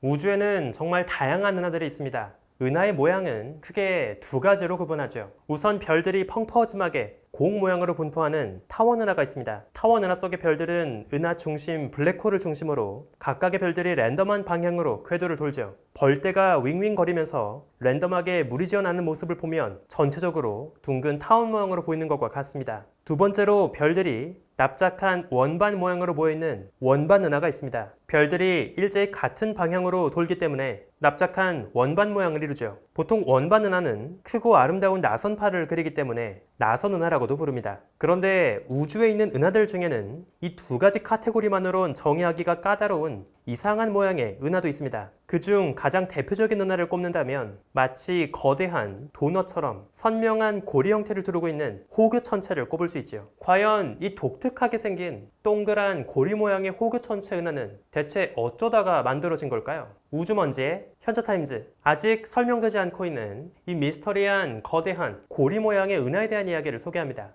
우주에는 정말 다양한 은하들이 있습니다. 은하의 모양은 크게 두 가지로 구분하죠. 우선 별들이 펑퍼짐하게 공 모양으로 분포하는 타원 은하가 있습니다. 타원 은하 속의 별들은 은하 중심 블랙홀을 중심으로 각각의 별들이 랜덤한 방향으로 궤도를 돌죠. 벌떼가 윙윙거리면서 랜덤하게 무리지어 나는 모습을 보면 전체적으로 둥근 타원 모양으로 보이는 것과 같습니다. 두 번째로 별들이 납작한 원반 모양으로 모여있는 원반 은하가 있습니다. 별들이 일제히 같은 방향으로 돌기 때문에 납작한 원반 모양을 이루죠. 보통 원반 은하는 크고 아름다운 나선파를 그리기 때문에 나선 은하라고도 부릅니다. 그런데 우주에 있는 은하들 중에는 이 두 가지 카테고리만으론 정의하기가 까다로운 이상한 모양의 은하도 있습니다. 그중 가장 대표적인 은하를 꼽는다면 마치 거대한 도넛처럼 선명한 고리 형태를 두르고 있는 호그 천체를 꼽을 수 있죠. 과연 이 독특하게 생긴 동그란 고리 모양의 호그 천체 은하는 대체 어쩌다가 만들어진 걸까요? 우주먼지의 현자타임즈. 아직 설명되지 않고 있는 이 미스터리한 거대한 고리 모양의 은하에 대한 이야기를 소개합니다.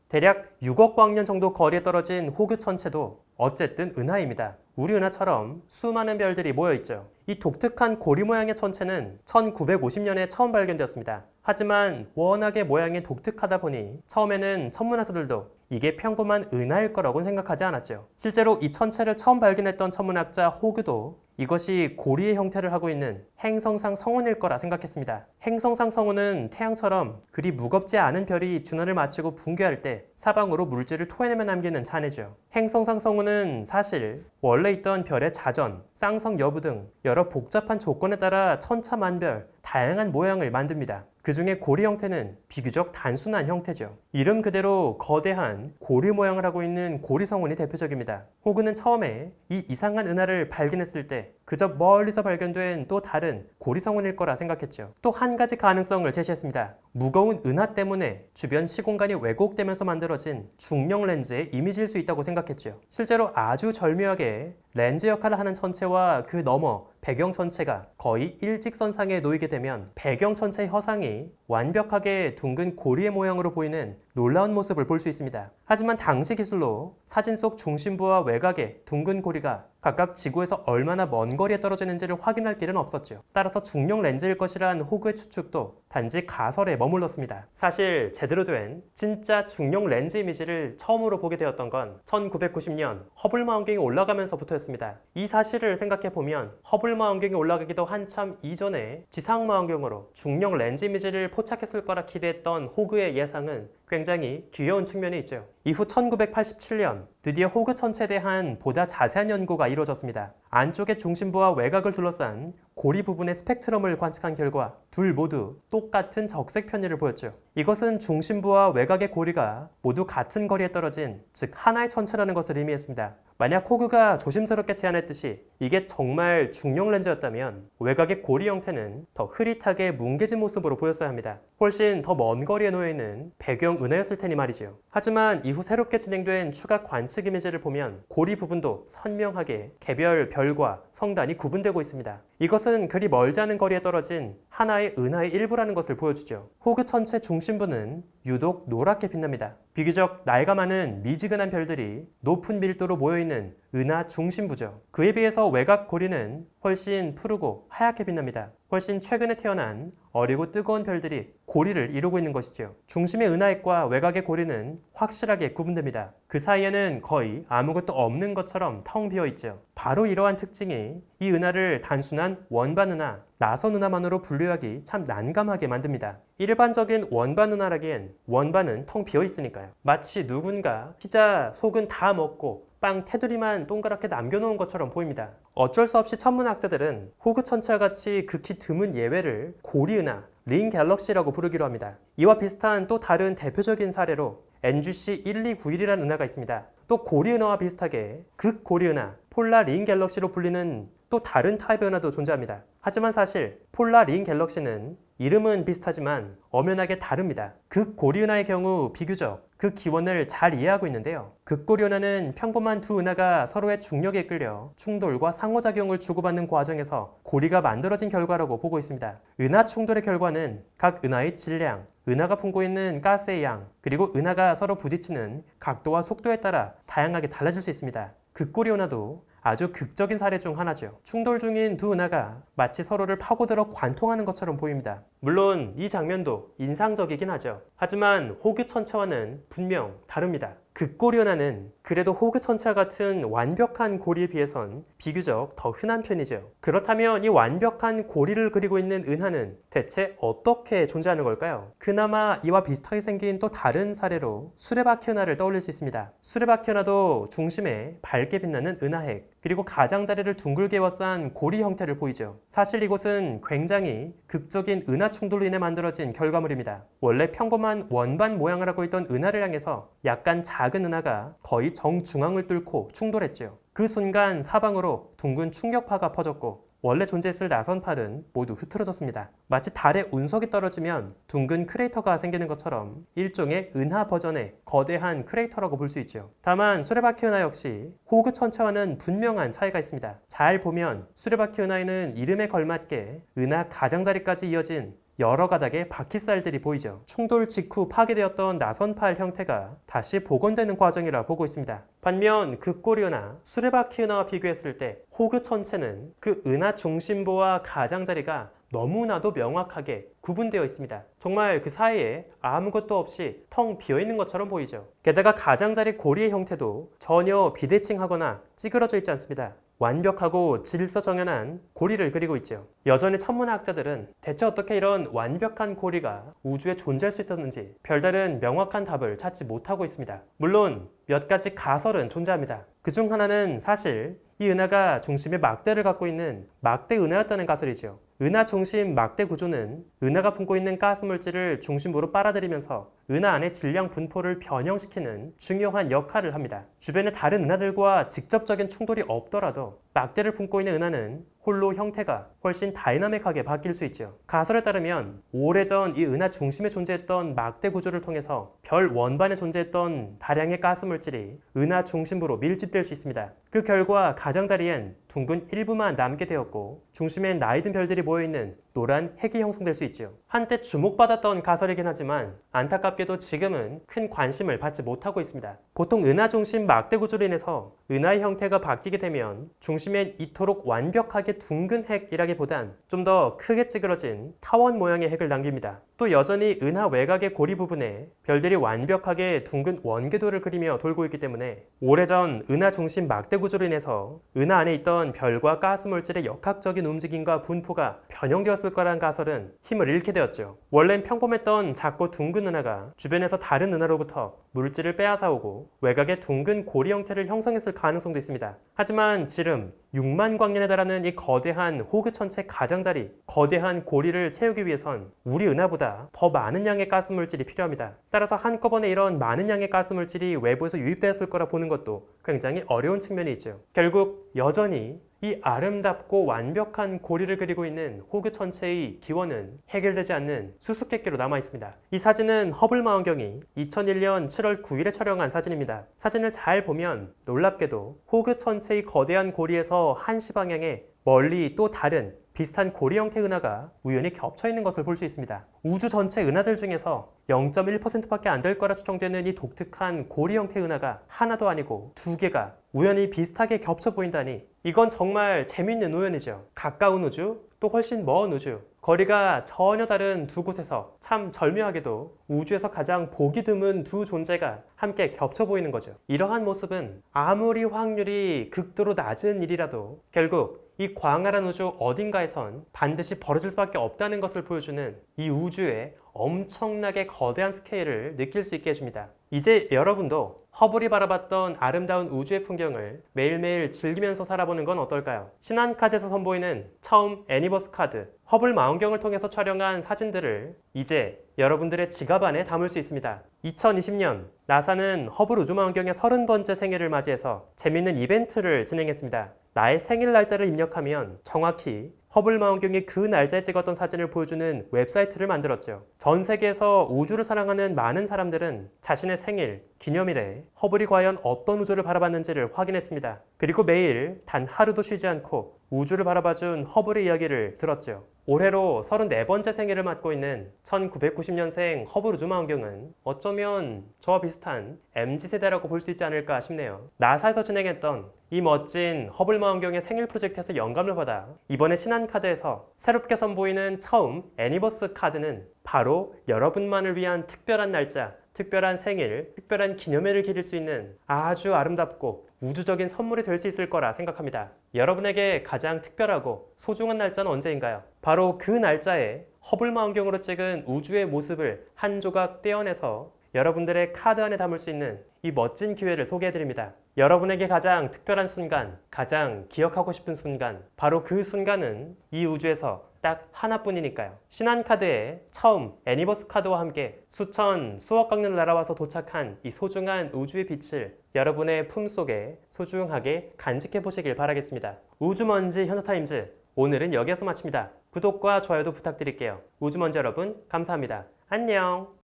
대략 6억 광년 정도 거리에 떨어진 호그 천체도 어쨌든 은하입니다. 우리 은하처럼 수많은 별들이 모여있죠. 이 독특한 고리 모양의 천체는 1950년에 처음 발견되었습니다. 하지만 워낙에 모양이 독특하다 보니 처음에는 천문학자들도 이게 평범한 은하일 거라고 생각하지 않았죠. 실제로 이 천체를 처음 발견했던 천문학자 호그도 이것이 고리의 형태를 하고 있는 행성상 성운일 거라 생각했습니다. 행성상 성운은 태양처럼 그리 무겁지 않은 별이 진화를 마치고 붕괴할 때 사방으로 물질을 토해내며 남기는 잔해죠. 행성상 성운은 사실 원래 있던 별의 자전, 쌍성 여부 등 여러 복잡한 조건에 따라 천차만별 다양한 모양을 만듭니다. 그 중에 고리 형태는 비교적 단순한 형태죠. 이름 그대로 거대한 고리 모양을 하고 있는 고리 성운이 대표적입니다. 호그는 처음에 이 이상한 은하를 발견했을 때 그저 멀리서 발견된 또 다른 고리 성운일 거라 생각했죠. 또 한 가지 가능성을 제시했습니다. 무거운 은하 때문에 주변 시공간이 왜곡되면서 만들어진 중력 렌즈의 이미지일 수 있다고 생각했죠. 실제로 아주 절묘하게 렌즈 역할을 하는 천체와 그 너머 배경 천체가 거의 일직선상에 놓이게 되면 배경 천체의 허상이 완벽하게 둥근 고리의 모양으로 보이는 놀라운 모습을 볼 수 있습니다. 하지만 당시 기술로 사진 속 중심부와 외곽의 둥근 고리가 각각 지구에서 얼마나 먼 거리에 떨어지는지를 확인할 길은 없었죠. 따라서 중력 렌즈일 것이란 호그의 추측도 단지 가설에 머물렀습니다. 사실 제대로 된 진짜 중력 렌즈 이미지를 처음으로 보게 되었던 건 1990년 허블 망원경이 올라가면서부터였습니다. 이 사실을 생각해보면 허블 망원경이 올라가기도 한참 이전에 지상 망원경으로 중력 렌즈 이미지를 포착했을 거라 기대했던 호그의 예상은 굉장히 귀여운 측면이 있죠. 이후 1987년 드디어 호그 천체에 대한 보다 자세한 연구가 이루어졌습니다. 안쪽의 중심부와 외곽을 둘러싼 고리 부분의 스펙트럼을 관측한 결과 둘 모두 똑같은 적색 편의를 보였죠. 이것은 중심부와 외곽의 고리가 모두 같은 거리에 떨어진, 즉 하나의 천체라는 것을 의미했습니다. 만약 호그가 조심스럽게 제안했듯이 이게 정말 중력 렌즈였다면 외곽의 고리 형태는 더 흐릿하게 뭉개진 모습으로 보였어야 합니다. 훨씬 더 먼 거리에 놓여있는 배경 은하였을 테니 말이죠. 하지만 이후 새롭게 진행된 추가 관측 이미지를 보면 고리 부분도 선명하게 개별 별과 성단이 구분되고 있습니다. 이것은 그리 멀지 않은 거리에 떨어진 하나의 은하의 일부라는 것을 보여주죠. 호그 천체 중심부는 유독 노랗게 빛납니다. 비교적 나이가 많은 미지근한 별들이 높은 밀도로 모여있는 은하 중심부죠. 그에 비해서 외곽 고리는 훨씬 푸르고 하얗게 빛납니다. 훨씬 최근에 태어난 어리고 뜨거운 별들이 고리를 이루고 있는 것이죠. 중심의 은하액과 외곽의 고리는 확실하게 구분됩니다. 그 사이에는 거의 아무것도 없는 것처럼 텅 비어 있죠. 바로 이러한 특징이 이 은하를 단순한 원반 은하, 나선 은하만으로 분류하기 참 난감하게 만듭니다. 일반적인 원반 은하라기엔 원반은 텅 비어 있으니까요. 마치 누군가 피자 속은 다 먹고 빵 테두리만 동그랗게 남겨놓은 것처럼 보입니다. 어쩔 수 없이 천문학자들은 호그 천체와 같이 극히 드문 예외를 고리 은하, 링 갤럭시라고 부르기로 합니다. 이와 비슷한 또 다른 대표적인 사례로 NGC 1291이라는 은하가 있습니다. 또 고리 은하와 비슷하게 극고리 은하, 폴라 링 갤럭시로 불리는 또 다른 타입의 은하도 존재합니다. 하지만 사실 폴라 링 갤럭시는 이름은 비슷하지만 엄연하게 다릅니다. 극고리 은하의 경우 비교적 그 기원을 잘 이해하고 있는데요. 극고리 은하는 평범한 두 은하가 서로의 중력에 끌려 충돌과 상호작용을 주고받는 과정에서 고리가 만들어진 결과라고 보고 있습니다. 은하 충돌의 결과는 각 은하의 질량, 은하가 품고 있는 가스의 양, 그리고 은하가 서로 부딪히는 각도와 속도에 따라 다양하게 달라질 수 있습니다. 극고리 은하도 아주 극적인 사례 중 하나죠. 충돌 중인 두 은하가 마치 서로를 파고들어 관통하는 것처럼 보입니다. 물론 이 장면도 인상적이긴 하죠. 하지만 호교 천체와는 분명 다릅니다. 극고리 은하는 그래도 호교 천체와 같은 완벽한 고리에 비해선 비교적 더 흔한 편이죠. 그렇다면 이 완벽한 고리를 그리고 있는 은하는 대체 어떻게 존재하는 걸까요? 그나마 이와 비슷하게 생긴 또 다른 사례로 수레바퀴 은하를 떠올릴 수 있습니다. 수레바퀴 은하도 중심에 밝게 빛나는 은하핵, 그리고 가장자리를 둥글게 에워싼 고리 형태를 보이죠. 사실 이곳은 굉장히 극적인 은하 충돌로 인해 만들어진 결과물입니다. 원래 평범한 원반 모양을 하고 있던 은하를 향해서 약간 작은 은하가 거의 정중앙을 뚫고 충돌했죠. 그 순간 사방으로 둥근 충격파가 퍼졌고 원래 존재했을 나선팔은 모두 흐트러졌습니다. 마치 달에 운석이 떨어지면 둥근 크레이터가 생기는 것처럼 일종의 은하 버전의 거대한 크레이터라고 볼 수 있죠. 다만 수레바퀴 은하 역시 호그 천체와는 분명한 차이가 있습니다. 잘 보면 수레바퀴 은하에는 이름에 걸맞게 은하 가장자리까지 이어진 여러 가닥의 바퀴살들이 보이죠. 충돌 직후 파괴되었던 나선팔 형태가 다시 복원되는 과정이라 보고 있습니다. 반면 극고리 은하, 수레바퀴 은하와 비교했을 때 호그 천체는 그 은하 중심부와 가장자리가 너무나도 명확하게 구분되어 있습니다. 정말 그 사이에 아무것도 없이 텅 비어있는 것처럼 보이죠. 게다가 가장자리 고리의 형태도 전혀 비대칭하거나 찌그러져 있지 않습니다. 완벽하고 질서정연한 고리를 그리고 있죠. 여전히 천문학자들은 대체 어떻게 이런 완벽한 고리가 우주에 존재할 수 있었는지 별다른 명확한 답을 찾지 못하고 있습니다. 물론 몇 가지 가설은 존재합니다. 그중 하나는 사실 이 은하가 중심에 막대를 갖고 있는 막대 은하였다는 가설이죠. 은하 중심 막대 구조는 은하가 품고 있는 가스 물질을 중심부로 빨아들이면서 은하 안의 질량 분포를 변형시키는 중요한 역할을 합니다. 주변의 다른 은하들과 직접적인 충돌이 없더라도 막대를 품고 있는 은하는 홀로 형태가 훨씬 다이나믹하게 바뀔 수 있죠. 가설에 따르면 오래전 이 은하 중심에 존재했던 막대 구조를 통해서 별 원반에 존재했던 다량의 가스 물질이 은하 중심부로 밀집될 수 있습니다. 그 결과 가장자리엔 둥근 일부만 남게 되었고 중심엔 나이든 별들이 모여있는 노란 핵이 형성될 수 있죠. 한때 주목받았던 가설이긴 하지만 안타깝게도 지금은 큰 관심을 받지 못하고 있습니다. 보통 은하 중심 막대 구조로 인해서 은하의 형태가 바뀌게 되면 중심엔 이토록 완벽하게 둥근 핵이라기보단 좀 더 크게 찌그러진 타원 모양의 핵을 남깁니다. 또 여전히 은하 외곽의 고리 부분에 별들이 완벽하게 둥근 원궤도를 그리며 돌고 있기 때문에 오래전 은하 중심 막대 구조로 인해서 은하 안에 있던 별과 가스 물질의 역학적인 움직임과 분포가 변형되었을 거라는 가설은 힘을 잃게 되었죠. 원래는 평범했던 작고 둥근 은하가 주변에서 다른 은하로부터 물질을 빼앗아오고 외곽에 둥근 고리 형태를 형성했을 가능성도 있습니다. 하지만 지름 6만 광년에 달하는 이 거대한 호그 천체 가장자리, 거대한 고리를 채우기 위해선 우리 은하보다 더 많은 양의 가스 물질이 필요합니다. 따라서 한꺼번에 이런 많은 양의 가스 물질이 외부에서 유입되었을 거라 보는 것도 굉장히 어려운 측면이 있죠. 결국 여전히 이 아름답고 완벽한 고리를 그리고 있는 호그 천체의 기원은 해결되지 않는 수수께끼로 남아 있습니다. 이 사진은 허블 망원경이 2001년 7월 9일에 촬영한 사진입니다. 사진을 잘 보면 놀랍게도 호그 천체의 거대한 고리에서 한시 방향에 멀리 또 다른 비슷한 고리 형태 은하가 우연히 겹쳐 있는 것을 볼 수 있습니다. 우주 전체 은하들 중에서 0.1%밖에 안 될 거라 추정되는 이 독특한 고리 형태 은하가 하나도 아니고 두 개가 우연히 비슷하게 겹쳐 보인다니 이건 정말 재밌는 우연이죠. 가까운 우주, 또 훨씬 먼 우주, 거리가 전혀 다른 두 곳에서 참 절묘하게도 우주에서 가장 보기 드문 두 존재가 함께 겹쳐 보이는 거죠. 이러한 모습은 아무리 확률이 극도로 낮은 일이라도 결국 이 광활한 우주 어딘가에선 반드시 벌어질 수밖에 없다는 것을 보여주는 이 우주의 엄청나게 거대한 스케일을 느낄 수 있게 해줍니다. 이제 여러분도 허블이 바라봤던 아름다운 우주의 풍경을 매일매일 즐기면서 살아보는 건 어떨까요? 신한카드에서 선보이는 처음 애니버스 카드, 허블 망원경을 통해서 촬영한 사진들을 이제 여러분들의 지갑 안에 담을 수 있습니다. 2020년 나사는 허블 우주망원경의 30번째 생일을 맞이해서 재밌는 이벤트를 진행했습니다. 나의 생일 날짜를 입력하면 정확히 허블 망원경이 그 날짜에 찍었던 사진을 보여주는 웹사이트를 만들었죠. 전 세계에서 우주를 사랑하는 많은 사람들은 자신의 생일, 기념일에 허블이 과연 어떤 우주를 바라봤는지를 확인했습니다. 그리고 매일 단 하루도 쉬지 않고 우주를 바라봐준 허블의 이야기를 들었죠. 올해로 34번째 생일을 맞고 있는 1990년생 허블 우주망원경은 어쩌면 저와 비슷한 MZ세대라고 볼 수 있지 않을까 싶네요. 나사에서 진행했던 이 멋진 허블 망원경의 생일 프로젝트에서 영감을 받아 이번에 신한카드에서 새롭게 선보이는 처음 애니버스 카드는 바로 여러분만을 위한 특별한 날짜, 특별한 생일, 특별한 기념일을 기릴 수 있는 아주 아름답고 우주적인 선물이 될 수 있을 거라 생각합니다. 여러분에게 가장 특별하고 소중한 날짜는 언제인가요? 바로 그 날짜에 허블 망원경으로 찍은 우주의 모습을 한 조각 떼어내서 여러분들의 카드 안에 담을 수 있는 이 멋진 기회를 소개해드립니다. 여러분에게 가장 특별한 순간, 가장 기억하고 싶은 순간, 바로 그 순간은 이 우주에서 딱 하나뿐이니까요. 신한카드의 처음 애니버스 카드와 함께 수천, 수억 광년을 날아와서 도착한 이 소중한 우주의 빛을 여러분의 품속에 소중하게 간직해 보시길 바라겠습니다. 우주먼지 현서타임즈, 오늘은 여기에서 마칩니다. 구독과 좋아요도 부탁드릴게요. 우주먼지 여러분, 감사합니다. 안녕!